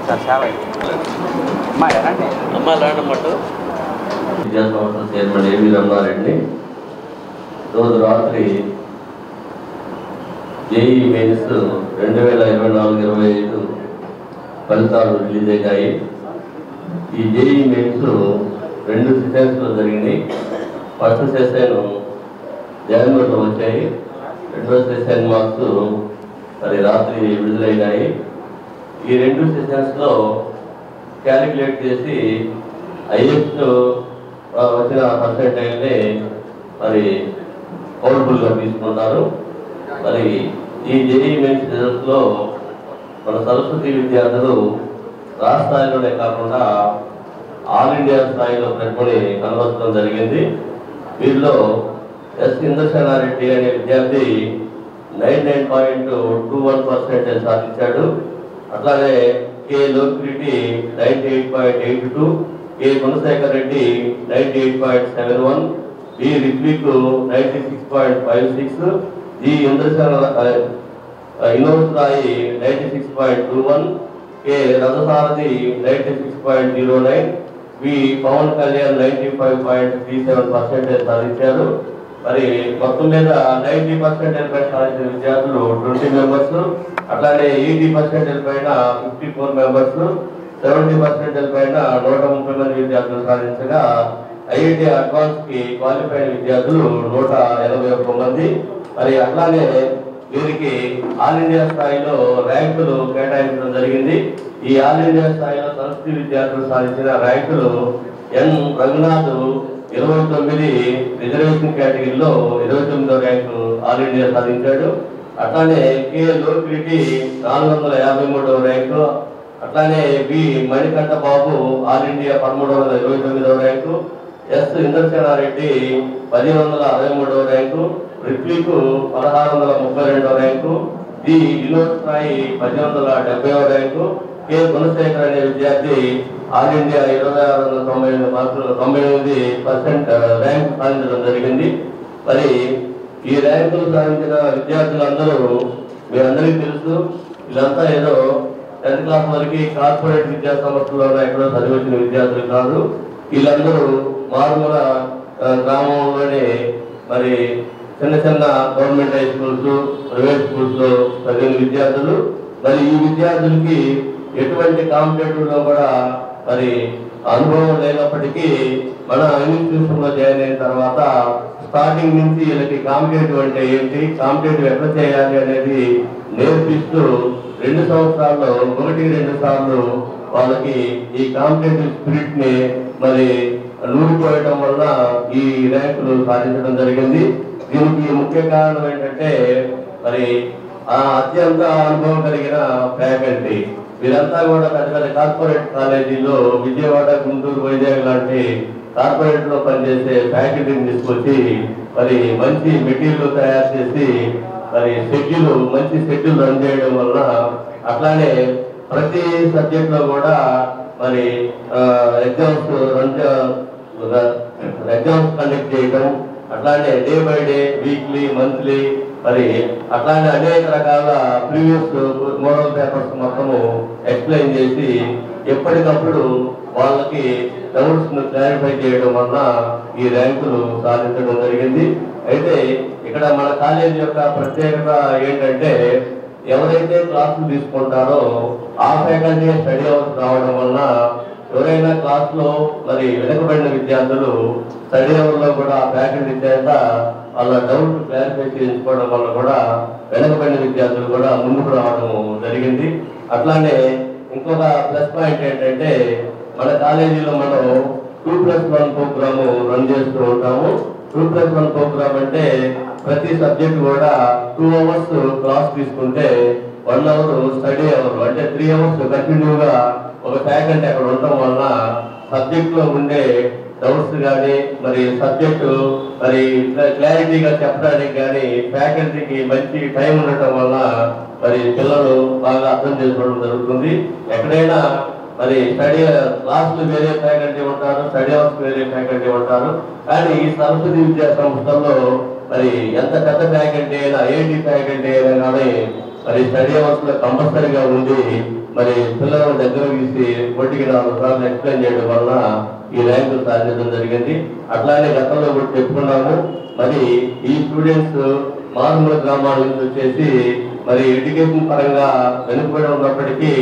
విద్యా సంస్థ చైర్మన్ ఏవి రమణారెడ్డి రోజు రాత్రి జేఈ మెయిన్స్ 2024-25 ఫలితాలు రిలీజ్ అయ్యాయి. ఈ జేఈ మెయిన్స్ 2 సెషన్స్లో జరిగినాయి. ఫస్ట్ సెషన్ జనవరిలో వచ్చాయి. రెండో సెషన్ మార్క్స్ మరి రాత్రి విడుదలైనాయి. ఈ 2 సెషన్స్లో క్యాలిక్యులేట్ చేసి హైయెస్ట్ వచ్చిన పర్సెంటేజ్ని మరి పవర్ఫుల్గా తీసుకుంటారు. మరి ఈ జేఈ మెయిన్స్ రిజల్ట్స్లో మన సరస్వతి విద్యార్థులు రాష్ట్ర స్థాయిలోనే కాకుండా ఆల్ ఇండియా స్థాయిలో ప్రతిభని కనబరచడం జరిగింది. వీరిలో ఎస్ ఇంద్రసేనారెడ్డి అనే విద్యార్థి 99.21% సాధించాడు. అట్లాగే K Lokireddy 98.82, K Gunasekhar Reddy 98.71, B Rithvik 96.56, G Indrasenayi 96.21, K Rathasarathi 96.09, వి పవన్ కళ్యాణ్ 95.37% సాధించారు. మరి మొత్తం మీద 90% పైన సాధించిన విద్యార్థులు 20 మెంబర్స్, అట్లానే 80% పైన 54 మెంబర్స్, 70% పైన 130 మంది విద్యార్థులు సాధించగా ఐఐటి అడ్వాన్స్ కి క్వాలిఫైడ్ విద్యార్థులు 181 మంది. మరి అట్లానే వీరికి ఆల్ ఇండియా స్థాయిలో ర్యాంకులు కేటాయించడం జరిగింది. ఈ ఆల్ ఇండియా స్థాయిలో సంస్కృతి విద్యార్థులు సాధించిన ర్యాంకులు ఎన్ రఘునాథ్ 29 రిజర్వేషన్ కేటగిరీలో 29వ ర్యాంకు ఆల్ ఇండియా సాధించాడు. అట్లానే కె లోకిరెడ్డి 453వ ర్యాంకు, అట్లానే B Manikanta Babu all India 1329వ ర్యాంకు, ఎస్ ఇంద్రసేనారెడ్డి 1563వ ర్యాంకు, రిత్విక్ 1632వ ర్యాంకు, జి వినోద్ సాయి 1870వ ర్యాంకు, కె గుణశేఖర్ అనే విద్యార్థి ఆల్ ఇండియా 2699% ర్యాంకు సాధించడం జరిగింది. మరి ఈ ర్యాంకులు సాధించిన విద్యార్థులందరూ మీ అందరికీ తెలుసు, వీళ్ళంతా ఏదో 10th క్లాస్ వరకు కార్పొరేట్ విద్యా సంస్థల్లో ఎక్కడో చదివించిన విద్యార్థులు కాదు. వీళ్ళందరూ మారుమూల గ్రామంలోనే మరి చిన్న చిన్న గవర్నమెంట్ హై స్కూల్స్, ప్రైవేట్ స్కూల్స్లో చదివిన విద్యార్థులు. మరి ఈ విద్యార్థులకి ఎటువంటి కాంపిటేటివ్లో కూడా మరి అనుభవం లేనప్పటికీ మన ఇన్స్టిట్యూషన్లో జాయిన్ అయిన తర్వాత స్టార్టింగ్ నుంచి వీళ్ళకి కాంపిటేటివ్ అంటే ఏంటి, కాంపిటేటివ్ ఎట్లా చేయాలి అనేది నేర్పిస్తూ 2 సంవత్సరాల్లో 1-2 సార్లు వాళ్ళకి ఈ కాంపిటేటివ్ స్పిరిట్ ని మరి నూరిపోయడం వల్ల ఈ ర్యాంకులు సాధించడం జరిగింది. దీనికి ముఖ్య కారణం ఏంటంటే మరి అత్యంత అనుభవం కలిగిన ఫ్యాకల్టీ. వీరంతా కూడా పెద్ద పెద్ద కార్పొరేట్ కాలేజీలో విజయవాడ, గుంటూరు, వైజాగ్ లాంటి కార్పొరేట్ లో పనిచేసే ఫ్యాకల్టీని తీసుకొచ్చి మరి మంచి మెటీరియల్ తయారు చేసి మరి మంచి షెడ్యూల్ రన్ చేయడం వల్ల, అట్లానే ప్రతి సబ్జెక్ట్ లో కూడా మరి ఎగ్జామ్స్ కండక్ట్ చేయడం, అట్లానే day by day, weekly, monthly, మరి అట్లానే అనేక రకాల ప్రీవియస్ మోడల్ పేపర్స్ మొత్తము ఎక్స్ప్లెయిన్ చేసి ఎప్పటికప్పుడు వాళ్ళకి డౌట్స్ ను క్లారిఫై చేయడం వల్ల ఈ ర్యాంకులు సాధించడం జరిగింది. అయితే ఇక్కడ మన కాలేజీ యొక్క ప్రత్యేకత ఏంటంటే ఎవరైతే క్లాసులు తీసుకుంటారో ఆ ఫ్యాకల్టీ స్టడీ అవర్స్ రావడం వల్ల ఎవరైనా క్లాస్లో మరి వెనుకబడిన విద్యార్థులు స్టడీ అవర్లో కూడా ఫ్యాకల్టీ చేత వాళ్ళ డౌట్ క్లారిఫై చేసుకోవడం వల్ల కూడా వెనుకబడిన విద్యార్థులు కూడా ముందుకు రావడం జరిగింది. అట్లానే ఇంకొక ప్లస్ పాయింట్ ఏంటంటే మన కాలేజీలో మనం 2+1 ప్రోగ్రాము రన్ చేస్తూ ఉంటాము. 2+1 ప్రోగ్రామ్ అంటే ప్రతి సబ్జెక్ట్ కూడా 2 అవర్స్ క్లాస్ తీసుకుంటే 1 అవర్ స్టడీ అవర్, అంటే 3 అవర్స్ కంటిన్యూగా ఒక ఫ్యాకల్టీ అక్కడ ఉండటం వల్ల సబ్జెక్ట్ లో ఉండే డౌట్స్ కానీ మరి సబ్జెక్టు మరి క్లారిటీగా చెప్పడానికి కానీ ఫ్యాకల్టీకి మంచి టైం ఉండటం వల్ల మరి పిల్లలు బాగా అర్థం చేసుకోవడం జరుగుతుంది. ఎక్కడైనా మరి స్టడీ క్లాసులు వేరే ఫ్యాకల్టీ ఉంటారు, స్టడీ అవర్స్ వేరే ఫ్యాకల్టీ ఉంటారు. కానీ ఈ సరస్వతి విద్యా సంస్థల్లో మరి ఎంత పెద్ద ఫ్యాకల్టీ అయినా, ఐఐటి ఫ్యాకల్టీ అయినా కానీ మరి స్టడీ అవర్స్లో కంపల్సరీగా ఉండి మరి పిల్లలను దగ్గర తీసి కోటికి 4 సార్లు ఎక్స్ప్లెయిన్ చేయడం వలన ఈ ర్యాంకులు సాధించడం జరిగింది. అట్లానే గతంలో కూడా చెప్పుకున్నాము. మరి ఈ స్టూడెంట్స్ మారుమూల గ్రామాల నుంచి వచ్చేసి మరి ఎడ్యుకేషన్ పరంగా వెనుకబడి ఉన్నప్పటికీ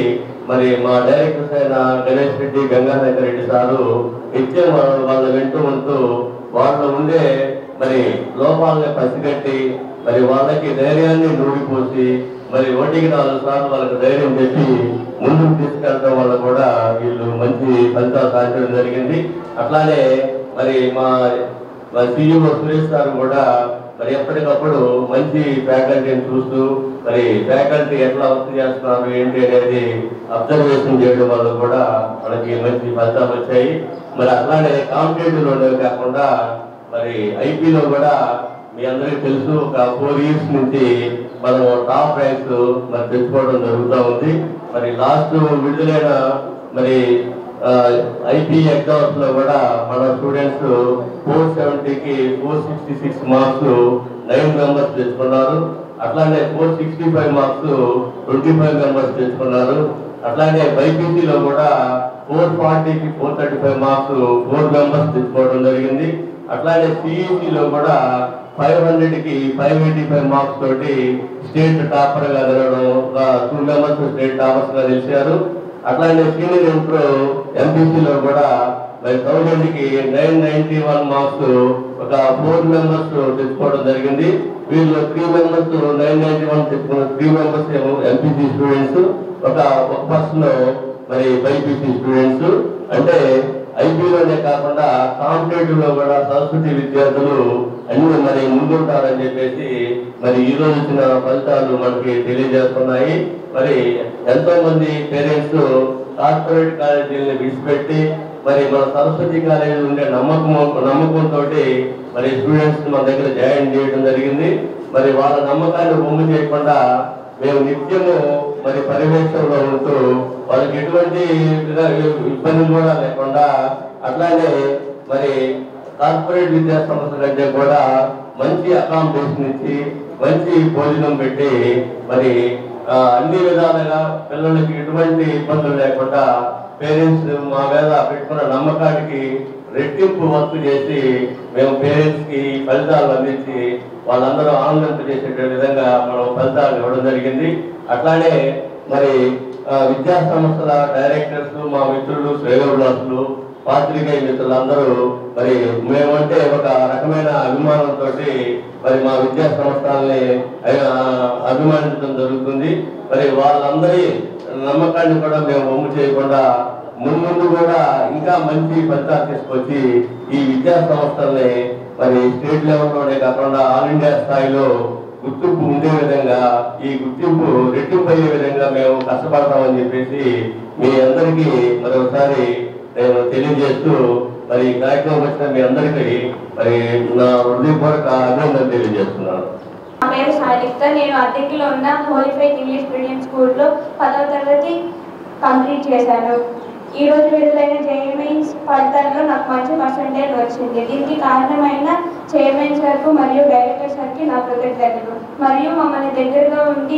మరి మా డైరెక్టర్స్ అయిన గణేష్ రెడ్డి, గంగాధర్ రెడ్డి సారు నిత్యం వాళ్ళ వెంటూ ఉంటూ వాళ్ళు ఉండే మరి లోపాలని పసిగట్టి మరి వాళ్ళకి ధైర్యాన్ని నూడిపోసి మరి 1కి 4 సార్లు వాళ్ళకి ధైర్యం చెప్పి ముందుకు తీసుకెళ్ళడం వల్ల కూడా వీళ్ళు మంచి ఫలితాలు సాధించడం జరిగింది. అట్లానే మరి మా CEO సురేష్ సార్ కూడా మరి ఎప్పటికప్పుడు మంచి ఫ్యాకల్టీని చూస్తూ మరి ఫ్యాకల్టీ ఎట్లా వర్క్ చేస్తున్నారు ఏంటి అనేది అబ్జర్వేషన్ చేయడం వల్ల కూడా మనకి మంచి ఫలితాలు వచ్చాయి. మరి అట్లానే కాంపిటేటివ్లోనే కాకుండా మరి ఐపీలో కూడా మీ అందరికీ తెలుసు ఒక 4 years నుంచి మనం టాప్ ర్యాంక్స్ మరి తెచ్చుకోవడం జరుగుతూ ఉంది. మరి లాస్ట్ విడుదలైన మరి ఐపీ ఎగ్జామ్స్ లో కూడా మన స్టూడెంట్స్ 470కి 466 మార్క్స్ 9 మెంబర్స్ తెచ్చుకున్నారు. అట్లానే 465 మార్క్స్ 25 మెంబర్స్ తెచ్చుకున్నారు. అట్లానే బైపీసీలో కూడా 440కి 435 మార్క్స్ 4 మెంబర్స్ తెచ్చుకోవడం జరిగింది. అట్లానే సిఈసిలో కూడా 500కి 585 మార్క్స్ తోటి స్టేట్ టాపర్ గా నిలవడం, 2 మెంబర్స్ స్టేట్ టాపర్స్ గా నిలిచారు. అట్లానే సీనియర్ ఇంటర్ ఎంపీసీలో కూడా 1000కి 991 మార్క్స్ ఒక 4 మెంబర్స్ తెచ్చుకోవడం జరిగింది. వీళ్ళు 3 మెంబర్స్ 991 తెచ్చుకున్న 3 మెంబర్స్ ఎంపీసీ స్టూడెంట్స్, ఒక పర్సన్ మరి బైపీసీ స్టూడెంట్స్. అంటే ఐపీలోనే కాకుండా కాంపిటేటివ్ లో కూడా సంస్కృతి విద్యార్థులు అన్ని మరి ముందుంటారని చెప్పేసి మరి ఈ రోజు వచ్చిన ఫలితాలు మనకి తెలియజేస్తున్నాయి. మరి ఎంతో మంది పేరెంట్స్ కార్పొరేట్ కాలేజీలను విడిచిపెట్టి మరి మన సరస్వతి కాలేజీ ఉండే నమ్మకంతో మరి స్టూడెంట్స్ మన దగ్గర జాయిన్ చేయడం జరిగింది. మరి వాళ్ళ నమ్మకాన్ని బొమ్మ చేయకుండా మేము నిత్యము మరి పర్యవేక్షణలో ఉంటూ వాళ్ళకి ఎటువంటి ఇబ్బందులు కూడా లేకుండా అట్లానే మరి కార్పొరేట్ విద్యా సంస్థ కంటే కూడా మంచి అకామిడేషన్ ఇచ్చి మంచి భోజనం పెట్టి మరి అన్ని విధాలుగా పిల్లలకి ఎటువంటి ఇబ్బందులు లేకుండా పేరెంట్స్ మా మీద పెట్టుకున్న నమ్మకానికి రెట్టింపు వర్క్ చేసి మేము పేరెంట్స్ కి ఫలితాలు అందించి వాళ్ళందరూ ఆనందింపజేసే విధంగా మనం ఫలితాలు ఇవ్వడం జరిగింది. అట్లానే మరి విద్యా సంస్థల డైరెక్టర్స్, మా మిత్రులు, శ్రేయోభిలాసులు, పాత్రికేయ మిత్రులందరూ మరి మేమంటే ఒక రకమైన అభిమానంతో మరి మా విద్యా సంస్థల్ని అభిమానించడం జరుగుతుంది. మరి వాళ్ళందరి నమ్మకాన్ని కూడా మేము వమ్ము చేయకుండా ముందు కూడా ఇంకా మంచి ఫలితాలు తీసుకొచ్చి ఈ విద్యా సంస్థల్ని మరి స్టేట్ లెవెల్లోనే కాకుండా ఆల్ ఇండియా స్థాయిలో గుర్తింపు ఉండే విధంగా, ఈ గుర్తింపు రెట్టింపు అయ్యే విధంగా మేము కష్టపడతామని చెప్పేసి మీ అందరికీ మరొకసారి నేను తెలియజేస్తూ మరి ఈ కార్యక్రమం వచ్చిన మీ అందరికీ మరి నా హృదయపూర్వక అభినందనలు తెలియజేస్తున్నాను. నా పేరు సారిక. నేను అద్దెకిలో ఉన్న హోలీ ఫెయిత్ ఇంగ్లీష్ మీడియం స్కూల్లో 10వ తరగతి కంప్లీట్ చేశాను. ఈ రోజు విడుదలైన జేఈఈ ఫలితాల్లో నాకు మంచి పర్సెంటేజ్ వచ్చింది. దీనికి కారణమైన చైర్మన్ సార్కు మరియు డైరెక్టర్ సార్కి నా కృతజ్ఞతలు. మరియు మమ్మల్ని దగ్గరగా ఉండి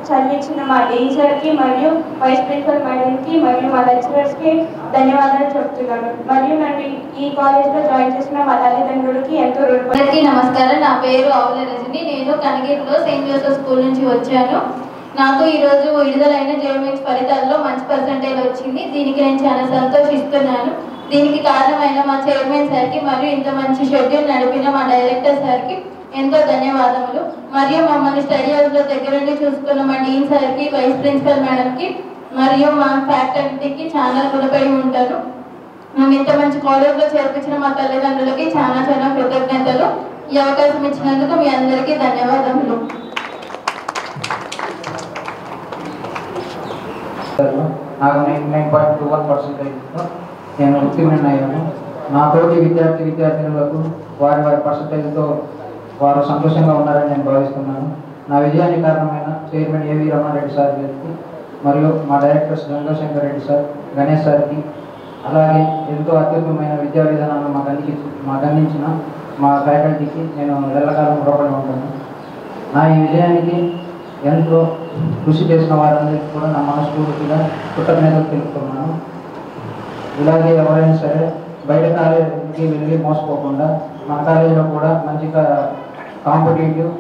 చదివించిన మా డీన్ సార్కి మరియు వైస్ ప్రిన్సిపల్ మేడంకి మరియు మా లెక్చరర్స్కి ధన్యవాదాలు చెప్తున్నాను. మరియు నన్ను ఈ కాలేజ్లో జాయిన్ చేసిన మా తల్లిదండ్రులకి ఎంతో రుణపడి. నమస్కారం. నా పేరు ఆవుల రజని. నేను కనగిరిలో సెయింట్ జోసెఫ్ స్కూల్ నుంచి వచ్చాను. నాకు ఈరోజు విడుదలైన జేఈఈ ఫలితాల్లో మంచి పర్సెంటేజ్ వచ్చింది. దీనికి నేను చాలా సంతోషిస్తున్నాను. దీనికి కారణమైన మా చైర్మన్ సార్కి మరియు ఇంత మంచి షెడ్యూల్ నడిపిన మా డైరెక్టర్ సార్కి ఎంతో ధన్యవాదములు. మరియు మమ్మల్ని స్టడీ హౌస్లో దగ్గరుండి చూసుకున్న మా డీన్ సార్కి, వైస్ ప్రిన్సిపల్ మేడంకి మరియు మా ఫ్యాకల్టీకి చాలా రుణపడి ఉంటాను. మేము ఇంత మంచి కాలేజ్లో చేర్పించిన మా తల్లిదండ్రులకి చాలా కృతజ్ఞతలు. ఈ అవకాశం ఇచ్చినందుకు మీ అందరికీ ధన్యవాదములు. నాకు 99.21% నేను ఉత్తీర్ణుడయ్యాను. నా తోటి విద్యార్థినులకు వారి పర్సంటేజ్తో వారు సంతోషంగా ఉన్నారని నేను భావిస్తున్నాను. నా విజయానికి కారణమైన చైర్మన్ ఏవి రమణారెడ్డి సార్ గారికి మరియు మా డైరెక్టర్స్ గంగాశంకర్ రెడ్డి సార్, గణేష్ సార్కి, అలాగే ఎంతో అత్యుత్తమైన విద్యా విధానాలను మాకు అందించిన మా ఫ్యాకల్టీకి నేను ఎల్లకాలం రుణపడి ఉంటాను. నా ఈ విజయానికి ఎంతో కృషి చేసిన వారందరికీ కూడా నా మనస్ఫూర్తిగా కృతజ్ఞతలు తెలుపుతున్నాను. ఇలాగే ఎవరైనా సరే బయట కాలేజీకి వెళ్ళి మోసపోకుండా మన కాలేజీలో కూడా మంచిగా కాంపిటేటివ్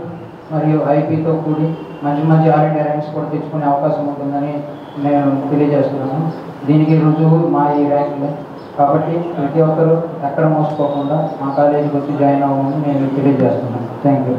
మరియు ఐపీతో కూడి మంచి మంచి ఆల్ ఇండియా ర్యాంక్స్ కూడా తెచ్చుకునే అవకాశం ఉంటుందని నేను తెలియజేస్తున్నాను. దీనికి రుజువు మా ఈ ర్యాంకులే. కాబట్టి ప్రతి ఒక్కరూ ఎక్కడ మోసపోకుండా మా కాలేజీకి వచ్చి జాయిన్ అవ్వమని నేను తెలియజేస్తున్నాను. Thank you.